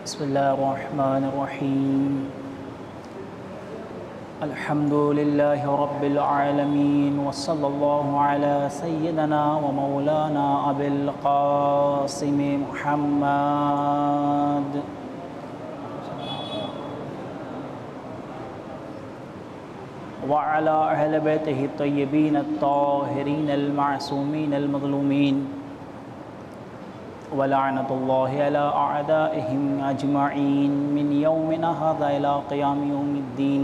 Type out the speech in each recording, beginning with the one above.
بسم اللہ الرحمن الرحیم الحمد للہ رب العالمین وصلی اللہ علی سیدنا و مولانا ابی القاسم محمد وعلی اہل بیتہ الطیبین الطاہرین المعصومین المظلومین ولعنت اللہ علی اعدائہم اجمعین من یومنا ھذا الی قیام یوم الدین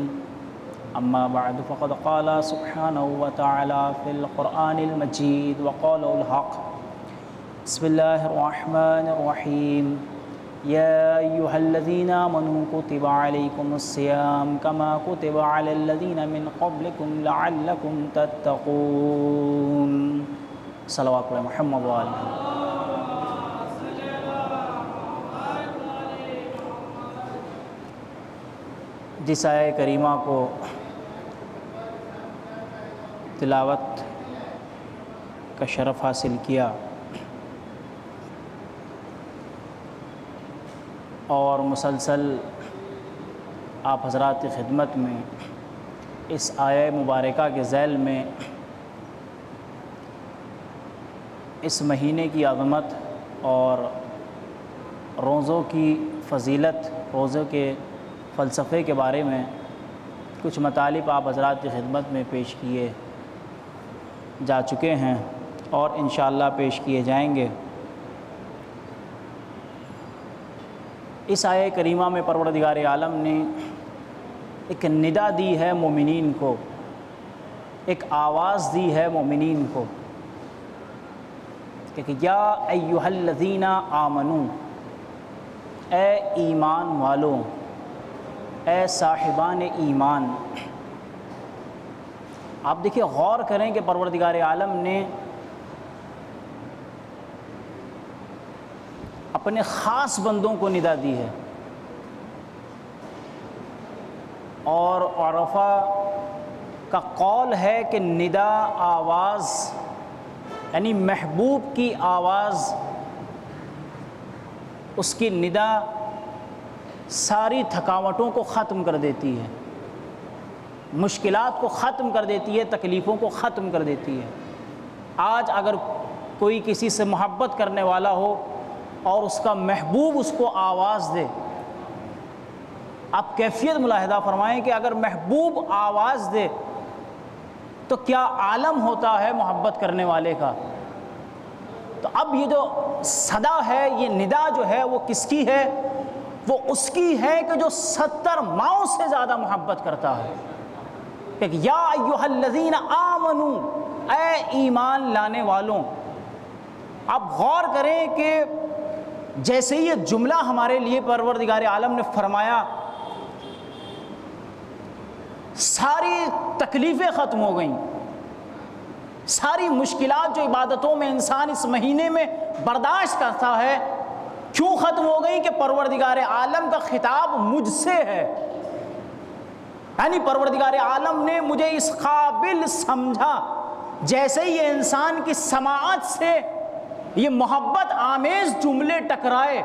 اما بعد فقد قال سبحانہ وتعالی فی القرآن المجید وقال الحق بسم اللہ الرحمن الرحیم یا ایہا الذین آمنوا کتب علیکم الصیام کما کتب علی الذین من قبلکم لعلکم تتقون صلوات علی محمد وآلہ. جس آیہ کریمہ کو تلاوت کا شرف حاصل کیا اور مسلسل آپ حضرات کی خدمت میں اس آیہ مبارکہ کے ذیل میں اس مہینے کی عظمت اور روزوں کی فضیلت، روزوں کے فلسفے کے بارے میں کچھ مطالب آپ حضرات کی خدمت میں پیش کیے جا چکے ہیں اور انشاءاللہ پیش کیے جائیں گے. اس آیہ کریمہ میں پروردگار عالم نے ایک ندا دی ہے مومنین کو، ایک آواز دی ہے مومنین کو کہ یا ایھا الذین آمنو، اے ایمان والوں، اے صاحبان ایمان. آپ دیکھیں، غور کریں کہ پروردگار عالم نے اپنے خاص بندوں کو ندا دی ہے اور عرفاء کا قول ہے کہ ندا آواز یعنی محبوب کی آواز، اس کی ندا ساری تھکاوٹوں کو ختم کر دیتی ہے، مشکلات کو ختم کر دیتی ہے، تکلیفوں کو ختم کر دیتی ہے. آج اگر کوئی کسی سے محبت کرنے والا ہو اور اس کا محبوب اس کو آواز دے، آپ کیفیت ملاحظہ فرمائیں کہ اگر محبوب آواز دے تو کیا عالم ہوتا ہے محبت کرنے والے کا. تو اب یہ جو صدا ہے، یہ ندا جو ہے وہ کس کی ہے؟ وہ اس کی ہے کہ جو 70 ماؤں سے زیادہ محبت کرتا ہے. کہ یا ایھا الذین آمنو، اے ایمان لانے والوں. آپ غور کریں کہ جیسے ہی یہ جملہ ہمارے لیے پروردگار عالم نے فرمایا، ساری تکلیفیں ختم ہو گئیں، ساری مشکلات جو عبادتوں میں انسان اس مہینے میں برداشت کرتا ہے کیوں ختم ہو گئی؟ کہ پروردگار عالم کا خطاب مجھ سے ہے. یعنی پروردگار عالم نے مجھے اس قابل سمجھا جیسے ہی یہ انسان کی سماعت سے یہ محبت آمیز جملے ٹکرائے،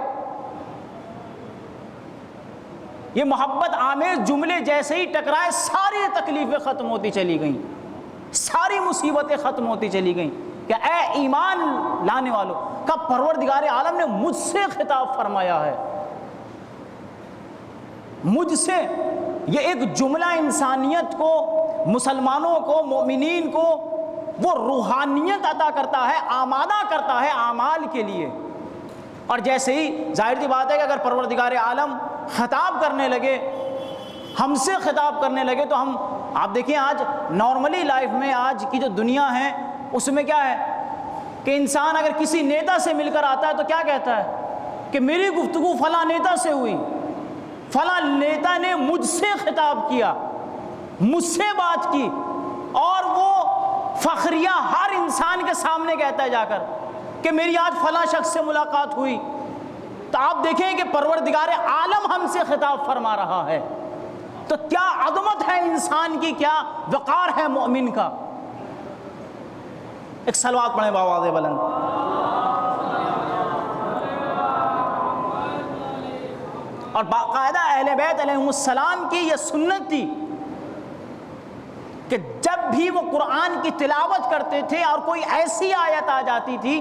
یہ محبت آمیز جملے جیسے ہی ٹکرائے، ساری تکلیفیں ختم ہوتی چلی گئیں، ساری مصیبتیں ختم ہوتی چلی گئیں. کہ اے ایمان لانے والوں کا پروردگار عالم نے مجھ سے خطاب فرمایا ہے. مجھ سے، یہ ایک جملہ انسانیت کو، مسلمانوں کو، مومنین کو وہ روحانیت عطا کرتا ہے، آمادہ کرتا ہے اعمال کے لیے. اور جیسے ہی ظاہر سی بات ہے کہ اگر پروردگار عالم خطاب کرنے لگے، ہم سے خطاب کرنے لگے تو ہم، آپ دیکھیں آج نارملی لائف میں آج کی جو دنیا ہے اس میں کیا ہے کہ انسان اگر کسی نیتا سے مل کر آتا ہے تو کیا کہتا ہے کہ میری گفتگو فلاں نیتا سے ہوئی، فلاں نیتا نے مجھ سے خطاب کیا، مجھ سے بات کی. اور وہ فخریہ ہر انسان کے سامنے کہتا ہے جا کر کہ میری آج فلاں شخص سے ملاقات ہوئی. تو آپ دیکھیں کہ پروردگار عالم ہم سے خطاب فرما رہا ہے. تو کیا عظمت ہے انسان کی، کیا وقار ہے مومن کا. ایک صلوات پڑھیں بآواز بلند. اور باقاعدہ اہل بیت علیہم السلام کی یہ سنت تھی کہ جب بھی وہ قرآن کی تلاوت کرتے تھے اور کوئی ایسی آیت آ جاتی تھی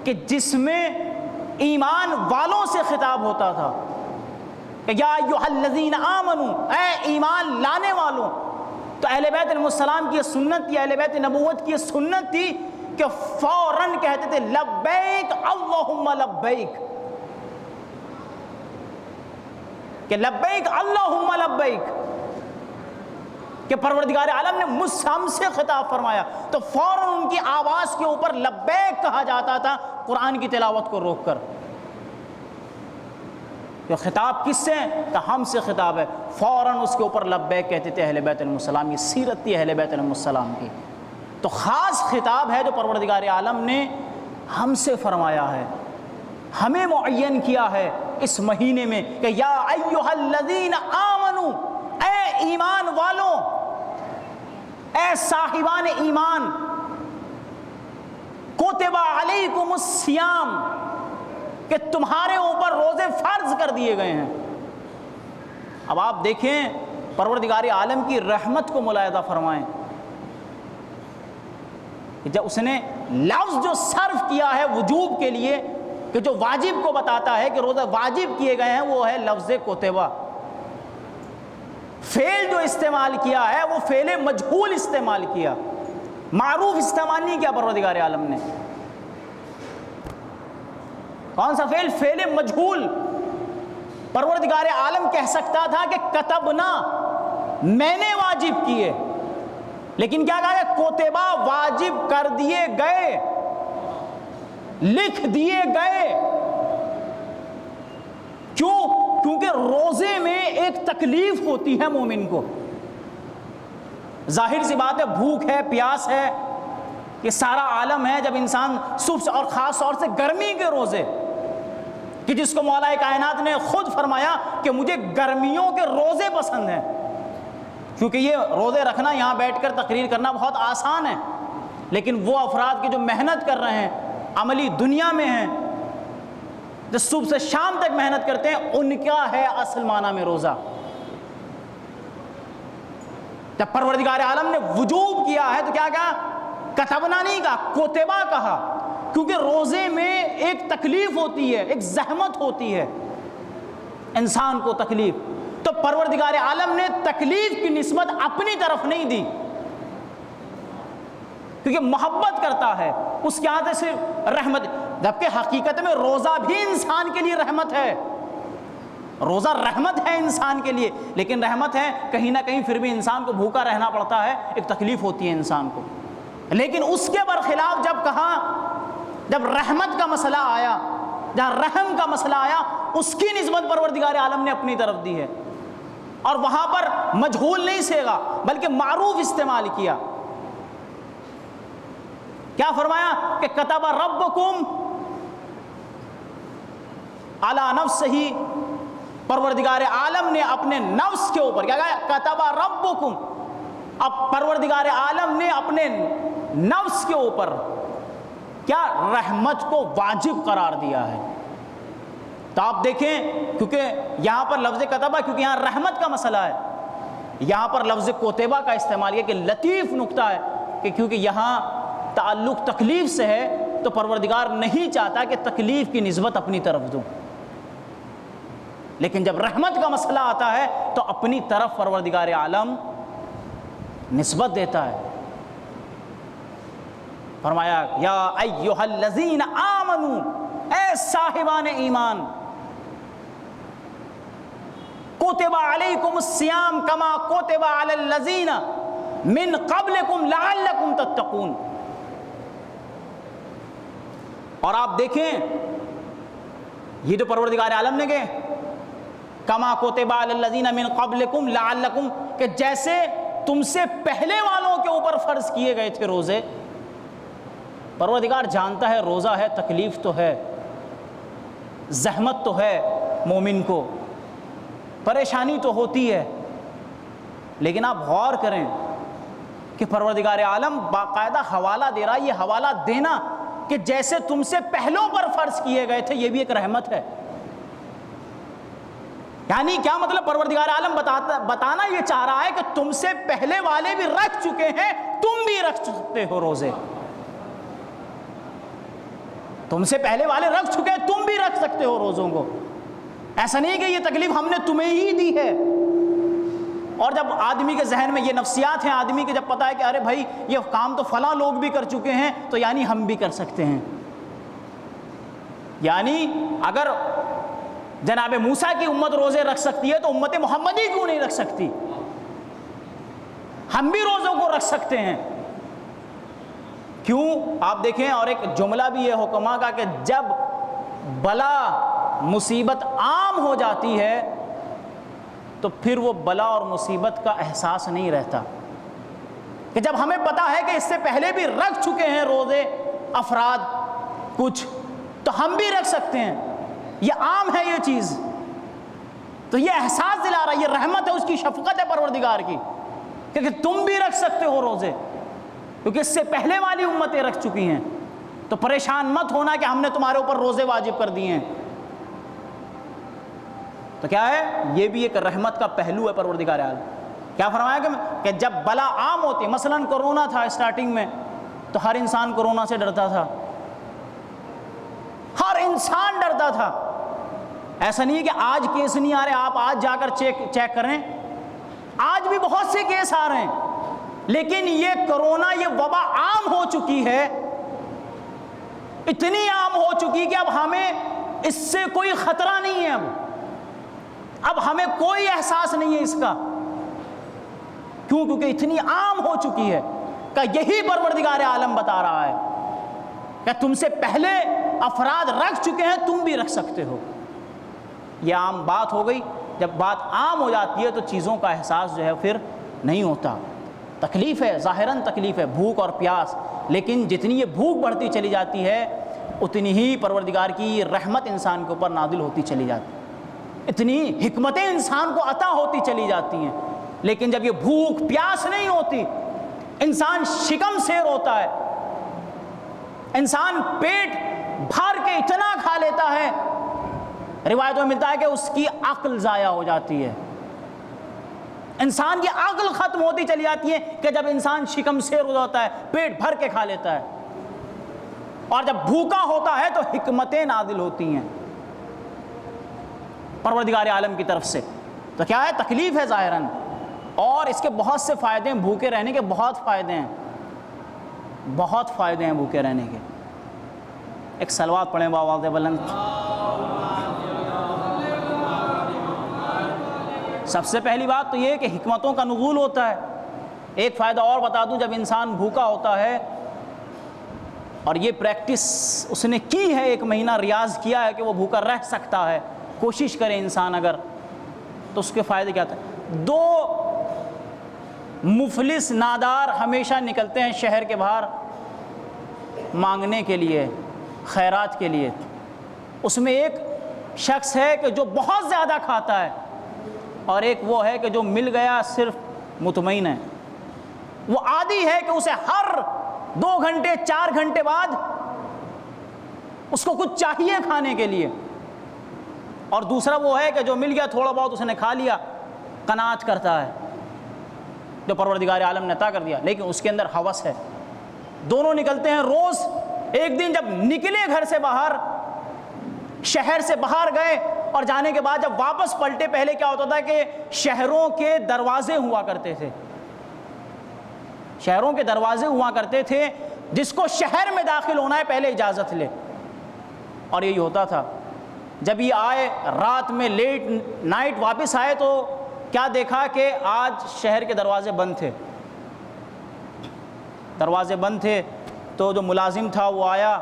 کہ جس میں ایمان والوں سے خطاب ہوتا تھا کہ یا ایھا الذین آمنوا، اے ایمان لانے والوں، تو اہل بیت علیہ السلام کی یہ سنت تھی، اہل بیت نبوت کی یہ سنت تھی کہ فوراً کہتے تھے لبیک اللہم لبیک، کہ لبیک اللہم لبیک، کہ پروردگار عالم نے ہم سے خطاب فرمایا، تو فوراً ان کی آواز کے اوپر لبیک کہا جاتا تھا قرآن کی تلاوت کو روک کر. کہ خطاب کس سے ہے؟ کہ ہم سے خطاب ہے، فوراً اس کے اوپر لبیک کہتے تھے اہل بیت علیہ السلام. یہ سیرت تھی اہل بیت علیہ السلام کی. تو خاص خطاب ہے جو پروردگار عالم نے ہم سے فرمایا ہے، ہمیں معین کیا ہے اس مہینے میں کہ یا ایھا الذین آمنو، اے ایمان والوں، اے صاحبان ایمان، کتب علیکم الصیام، کہ تمہارے اوپر روزے فرض کر دیے گئے ہیں. اب آپ دیکھیں پروردگار عالم کی رحمت کو ملاحظہ فرمائیں کہ جب اس نے لفظ جو صرف کیا ہے وجوب کے لیے، کہ جو واجب کو بتاتا ہے کہ روزہ واجب کیے گئے ہیں، وہ ہے لفظ کتبہ. فعل جو استعمال کیا ہے وہ فعل مجہول استعمال کیا، معروف استعمال نہیں کیا پروردگار عالم نے. کون سا فعل؟ فعل مجہول. پروردگار عالم کہہ سکتا تھا کہ کتبنا، میں نے واجب کیے، لیکن کیا کہا کہ کتبہ واجب کر دیے گئے، لکھ دیے گئے. کیوں؟ کیونکہ روزے میں ایک تکلیف ہوتی ہے مومن کو. ظاہر سی بات ہے، بھوک ہے، پیاس ہے، یہ سارا عالم ہے. جب انسان صبح سے، اور خاص طور سے گرمی کے روزے، کہ جس کو مولا کائنات نے خود فرمایا کہ مجھے گرمیوں کے روزے پسند ہیں، کیونکہ یہ روزے رکھنا، یہاں بیٹھ کر تقریر کرنا بہت آسان ہے، لیکن وہ افراد کے جو محنت کر رہے ہیں، عملی دنیا میں ہیں، جو صبح سے شام تک محنت کرتے ہیں، ان کا ہے اصل معنی میں روزہ. جب پروردگار عالم نے وجوب کیا ہے تو کیا کہا؟ کتبنا نہیں کہا، کتبہ کہا، کیونکہ روزے میں ایک تکلیف ہوتی ہے، ایک زحمت ہوتی ہے انسان کو تکلیف. تو پروردگار عالم نے تکلیف کی نسبت اپنی طرف نہیں دی، کیونکہ محبت کرتا ہے، اس کے آتے سے رحمت. جبکہ حقیقت میں روزہ بھی انسان کے لیے رحمت ہے، روزہ رحمت ہے انسان کے لیے، لیکن رحمت ہے کہیں نہ کہیں پھر بھی انسان کو بھوکا رہنا پڑتا ہے، ایک تکلیف ہوتی ہے انسان کو. لیکن اس کے برخلاف جب کہا، جب رحمت کا مسئلہ آیا، جہاں رحم کا مسئلہ آیا، اس کی نسبت پروردگار عالم نے اپنی طرف دی ہے، اور وہاں پر مجہول نہیں سیگا بلکہ معروف استعمال کیا. کیا فرمایا کہ کتب ربکم علی نفسہ، پروردگار عالم نے اپنے نفس کے اوپر کیا کہا؟ کتب ربکم. اب پروردگار عالم نے اپنے نفس کے اوپر کیا؟ رحمت کو واجب قرار دیا ہے. تو آپ دیکھیں، کیونکہ یہاں پر لفظ کتبہ، کیونکہ یہاں رحمت کا مسئلہ ہے، یہاں پر لفظ کتبہ کا استعمال کیا، کہ لطیف نکتہ ہے کہ کیونکہ یہاں تعلق تکلیف سے ہے، تو پروردگار نہیں چاہتا کہ تکلیف کی نسبت اپنی طرف دوں، لیکن جب رحمت کا مسئلہ آتا ہے تو اپنی طرف پروردگار عالم نسبت دیتا ہے. فرمایا یا ایھا الذین آمنو، اے صاحبان ایمان، کتب علیکم الصیام کما کتب علی الذین من قبلکم لعلکم تتقون. اور آپ دیکھیں یہ جو پروردگار عالم نے کہے کما کتب علی الذین من قبلکم لعلکم، کہ جیسے تم سے پہلے والوں کے اوپر فرض کیے گئے تھے روزے. پروردگار جانتا ہے روزہ ہے، تکلیف تو ہے، زحمت تو ہے، مومن کو پریشانی تو ہوتی ہے، لیکن آپ غور کریں کہ پروردگار عالم باقاعدہ حوالہ دے رہا ہے. یہ حوالہ دینا کہ جیسے تم سے پہلوں پر فرض کیے گئے تھے، یہ بھی ایک رحمت ہے. یعنی کیا مطلب؟ پروردگار عالم بتانا یہ چاہ رہا ہے کہ تم سے پہلے والے بھی رکھ چکے ہیں، تم بھی رکھ سکتے ہو روزے، تم سے پہلے والے رکھ چکے ہیں، تم بھی رکھ سکتے ہو روزوں کو۔ ایسا نہیں کہ یہ تکلیف ہم نے تمہیں ہی دی ہے۔ اور جب آدمی کے ذہن میں یہ نفسیات ہیں، آدمی کے جب پتہ ہے کہ ارے بھائی یہ کام تو فلاں لوگ بھی کر چکے ہیں، تو یعنی ہم بھی کر سکتے ہیں۔ یعنی اگر جناب موسیٰ کی امت روزے رکھ سکتی ہے تو امت محمدی کیوں نہیں رکھ سکتی؟ ہم بھی روزوں کو رکھ سکتے ہیں۔ کیوں؟ آپ دیکھیں، اور ایک جملہ بھی ہے حکماء کا کہ جب بلا مصیبت عام ہو جاتی ہے تو پھر وہ بلا اور مصیبت کا احساس نہیں رہتا، کہ جب ہمیں پتہ ہے کہ اس سے پہلے بھی رکھ چکے ہیں روزے افراد کچھ، تو ہم بھی رکھ سکتے ہیں، یہ عام ہے یہ چیز، تو یہ احساس دلا رہا ہے، یہ رحمت ہے، اس کی شفقت ہے پروردگار کی کہ تم بھی رکھ سکتے ہو روزے، کیونکہ اس سے پہلے والی امتیں رکھ چکی ہیں۔ تو پریشان مت ہونا کہ ہم نے تمہارے اوپر روزے واجب کر دیے ہیں۔ تو کیا ہے؟ یہ بھی ایک رحمت کا پہلو ہے پروردگار عالم۔ کیا فرمایا کہ جب بلا عام ہوتی، مثلا کورونا تھا اسٹارٹنگ میں، تو ہر انسان کورونا سے ڈرتا تھا، ہر انسان ڈرتا تھا۔ ایسا نہیں ہے کہ آج کیس نہیں آ رہے، آپ آج جا کر چیک کریں، آج بھی بہت سے کیس آ رہے ہیں، لیکن یہ کورونا، یہ وبا عام ہو چکی ہے، اتنی عام ہو چکی کہ اب ہمیں اس سے کوئی خطرہ نہیں ہے، اب ہمیں کوئی احساس نہیں ہے اس کا۔ کیوں؟ کیونکہ اتنی عام ہو چکی ہے کہ یہی پروردگار عالم بتا رہا ہے کہ تم سے پہلے افراد رکھ چکے ہیں، تم بھی رکھ سکتے ہو۔ یہ عام بات ہو گئی۔ جب بات عام ہو جاتی ہے تو چیزوں کا احساس جو ہے پھر نہیں ہوتا۔ تکلیف ہے، ظاہراً تکلیف ہے، بھوک اور پیاس، لیکن جتنی یہ بھوک بڑھتی چلی جاتی ہے اتنی ہی پروردگار کی رحمت انسان کے اوپر نازل ہوتی چلی جاتی ہے، اتنی حکمتیں انسان کو عطا ہوتی چلی جاتی ہیں۔ لیکن جب یہ بھوک پیاس نہیں ہوتی، انسان شکم سے روتا ہے، انسان پیٹ بھر کے اتنا کھا لیتا ہے، روایتوں میں ملتا ہے کہ اس کی عقل ضائع ہو جاتی ہے، انسان کی عقل ختم ہوتی چلی جاتی ہے کہ جب انسان شکم سے روتا ہے، پیٹ بھر کے کھا لیتا ہے۔ اور جب بھوکا ہوتا ہے تو حکمتیں نازل ہوتی ہیں پروردگار عالم کی طرف سے۔ تو کیا ہے؟ تکلیف ہے ظاہراً، اور اس کے بہت سے فائدے ہیں، بھوکے رہنے کے بہت فائدے ہیں، بہت فائدے ہیں بھوکے رہنے کے۔ ایک صلوات پڑھیں بآواز بلند۔ سب سے پہلی بات تو یہ کہ حکمتوں کا نزول ہوتا ہے۔ ایک فائدہ اور بتا دوں، جب انسان بھوکا ہوتا ہے، اور یہ پریکٹس اس نے کی ہے، 1 مہینہ ریاض کیا ہے کہ وہ بھوکا رہ سکتا ہے، کوشش کرے انسان اگر، تو اس کے فائدے کیا تھے؟ 2 مفلس نادار ہمیشہ نکلتے ہیں شہر کے باہر مانگنے کے لیے، خیرات کے لیے۔ اس میں ایک شخص ہے کہ جو بہت زیادہ کھاتا ہے، اور ایک وہ ہے کہ جو مل گیا صرف مطمئن ہے، وہ عادی ہے کہ اسے ہر 2 گھنٹے 4 گھنٹے بعد اس کو کچھ چاہیے کھانے کے لیے۔ اور دوسرا وہ ہے کہ جو مل گیا تھوڑا بہت اس نے کھا لیا، قناعت کرتا ہے، جو پروردگار عالم نے عطا کر دیا، لیکن اس کے اندر ہوس ہے۔ دونوں نکلتے ہیں روز۔ ایک دن جب نکلے گھر سے باہر، شہر سے باہر گئے، اور جانے کے بعد جب واپس پلٹے، پہلے کیا ہوتا تھا کہ شہروں کے دروازے ہوا کرتے تھے، شہروں کے دروازے ہوا کرتے تھے، جس کو شہر میں داخل ہونا ہے پہلے اجازت لے۔ اور یہی ہوتا تھا، جب یہ آئے رات میں لیٹ نائٹ واپس آئے تو کیا دیکھا کہ آج شہر کے دروازے بند تھے، دروازے بند تھے۔ تو جو ملازم تھا وہ آیا،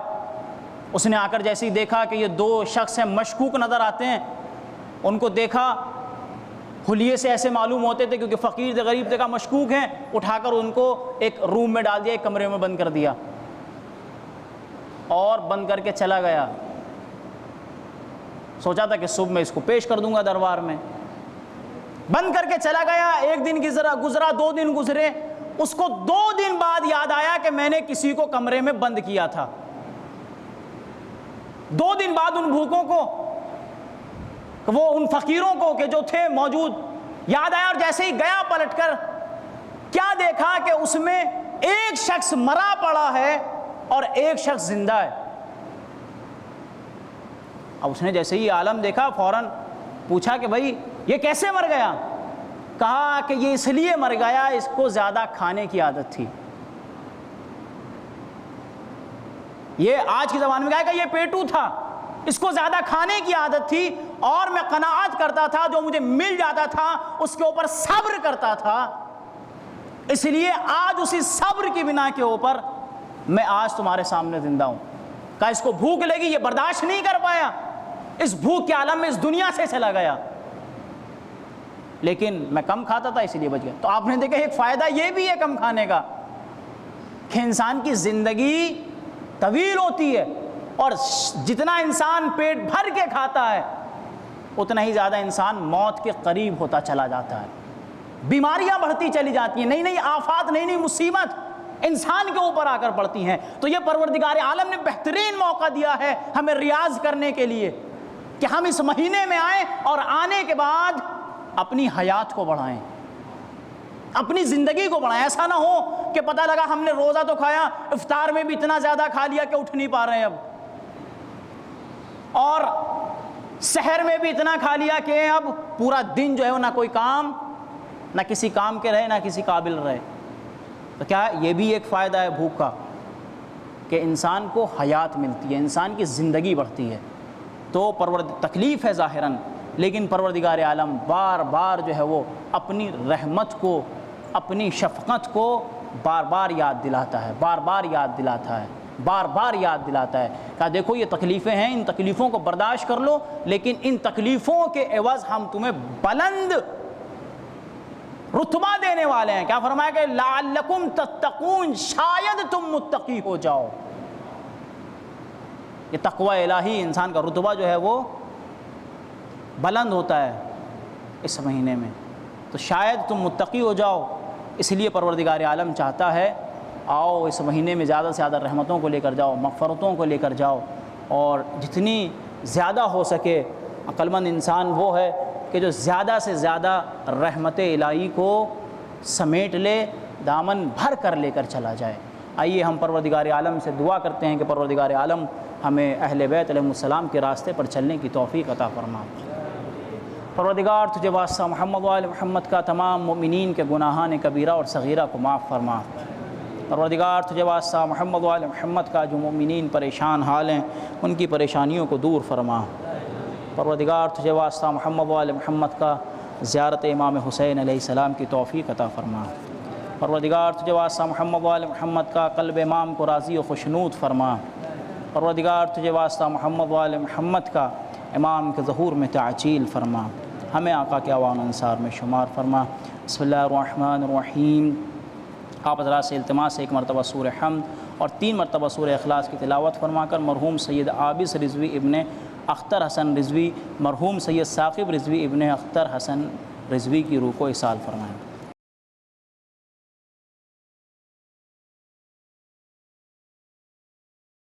اس نے آ کر جیسے ہی دیکھا کہ یہ 2 شخص ہیں، مشکوک نظر آتے ہیں، ان کو دیکھا، حلیے سے ایسے معلوم ہوتے تھے کیونکہ فقیر تھے، غریب تھے، کا مشکوک ہیں، اٹھا کر ان کو ایک روم میں ڈال دیا، ایک کمرے میں بند کر دیا، اور بند کر کے چلا گیا۔ سوچا تھا کہ صبح میں اس کو پیش کر دوں گا دربار میں، بند کر کے چلا گیا۔ 1 دن گزرا، 2 دن گزرے، اس کو 2 دن بعد یاد آیا کہ میں نے کسی کو کمرے میں بند کیا تھا۔ 2 دن بعد ان بھوکوں کو کہ وہ ان فقیروں کو کہ جو تھے موجود یاد آیا، اور جیسے ہی گیا پلٹ کر کیا دیکھا کہ اس میں ایک شخص مرا پڑا ہے اور ایک شخص زندہ ہے۔ اب اس نے جیسے ہی عالم دیکھا فوراً پوچھا کہ بھائی یہ کیسے مر گیا؟ کہا کہ یہ اس لیے مر گیا، اس کو زیادہ کھانے کی عادت تھی۔ یہ آج کے زمانے میں کہا کہ یہ پیٹو تھا، اس کو زیادہ کھانے کی عادت تھی، اور میں قناعت کرتا تھا، جو مجھے مل جاتا تھا اس کے اوپر صبر کرتا تھا، اس لیے آج اسی صبر کی بنا کے اوپر میں آج تمہارے سامنے زندہ ہوں۔ کہا اس کو بھوک لگی، یہ برداشت نہیں کر پایا، اس بھوک کے عالم میں اس دنیا سے چلا گیا، لیکن میں کم کھاتا تھا اس لیے بچ گیا۔ تو آپ نے دیکھا ایک فائدہ یہ بھی ہے کم کھانے کا کہ انسان کی زندگی طویل ہوتی ہے، اور جتنا انسان پیٹ بھر کے کھاتا ہے اتنا ہی زیادہ انسان موت کے قریب ہوتا چلا جاتا ہے، بیماریاں بڑھتی چلی جاتی ہیں، نئی نئی آفات، نئی نئی مصیبت انسان کے اوپر آ کر پڑتی ہیں۔ تو یہ پروردگار عالم نے بہترین موقع دیا ہے ہمیں ریاض کرنے کے لیے کہ ہم اس مہینے میں آئیں اور آنے کے بعد اپنی حیات کو بڑھائیں، اپنی زندگی کو بڑھائیں۔ ایسا نہ ہو کہ پتہ لگا ہم نے روزہ تو کھایا، افطار میں بھی اتنا زیادہ کھا لیا کہ اٹھ نہیں پا رہے ہیں اب، اور سحر میں بھی اتنا کھا لیا کہ اب پورا دن جو ہے نہ کوئی کام، نہ کسی کام کے رہے، نہ کسی قابل رہے۔ تو کیا یہ بھی ایک فائدہ ہے بھوک کا کہ انسان کو حیات ملتی ہے، انسان کی زندگی بڑھتی ہے۔ تو تکلیف ہے ظاہراً، لیکن پروردگار عالم بار بار جو ہے وہ اپنی رحمت کو، اپنی شفقت کو بار بار یاد دلاتا ہے، بار بار یاد دلاتا ہے، بار بار یاد دلاتا ہے۔ کہا دیکھو یہ تکلیفیں ہیں، ان تکلیفوں کو برداشت کر لو، لیکن ان تکلیفوں کے عوض ہم تمہیں بلند رتبہ دینے والے ہیں۔ کیا فرمایا کہ لعلکم تتقون، شاید تم متقی ہو جاؤ۔ یہ تقوی الہی انسان کا رتبہ جو ہے وہ بلند ہوتا ہے اس مہینے میں، تو شاید تم متقی ہو جاؤ۔ اس لیے پروردگار عالم چاہتا ہے آؤ اس مہینے میں زیادہ سے زیادہ رحمتوں کو لے کر جاؤ، مغفرتوں کو لے کر جاؤ، اور جتنی زیادہ ہو سکے عقل مند انسان وہ ہے کہ جو زیادہ سے زیادہ رحمت الہی کو سمیٹ لے، دامن بھر کر لے کر چلا جائے۔ آئیے ہم پروردگار عالم سے دعا کرتے ہیں کہ پروردگار عالم ہمیں اہل بیت علیہ السلام کے راستے پر چلنے کی توفیق عطا فرما۔ پروردگار تجھے واسطہ محمد و آل محمد کا تمام مومنین کے گناہان کبیرہ اور صغیرہ کو معاف فرما۔ پروردگار تجھے واسطہ محمد و آل محمد کا جو مومنین پریشان حال ہیں ان کی پریشانیوں کو دور فرما۔ پروردگار تجھے واسطہ محمد و آل محمد کا زیارت امام حسین علیہ السلام کی توفیق عطا فرما۔ پروردگار تجھے واسطہ محمد و آل محمد کا قلب امام کو راضی و خوشنود فرما۔ پروردگار تجھے واسطہ محمد و آل محمد کا امام کے ظہور میں تعجیل فرما، ہمیں آقا کے اعوان انصار میں شمار فرما۔ بسم اللہ الرحمن الرحیم۔ آپ حضرات سے التماس ہے ایک مرتبہ سورہ حمد اور 3 مرتبہ سورہ اخلاص کی تلاوت فرما کر مرحوم سید عابس رضوی ابن اختر حسن رضوی، مرحوم سید ثاقب رضوی ابن اختر حسن رضوی کی روح کو اصال فرمائیں۔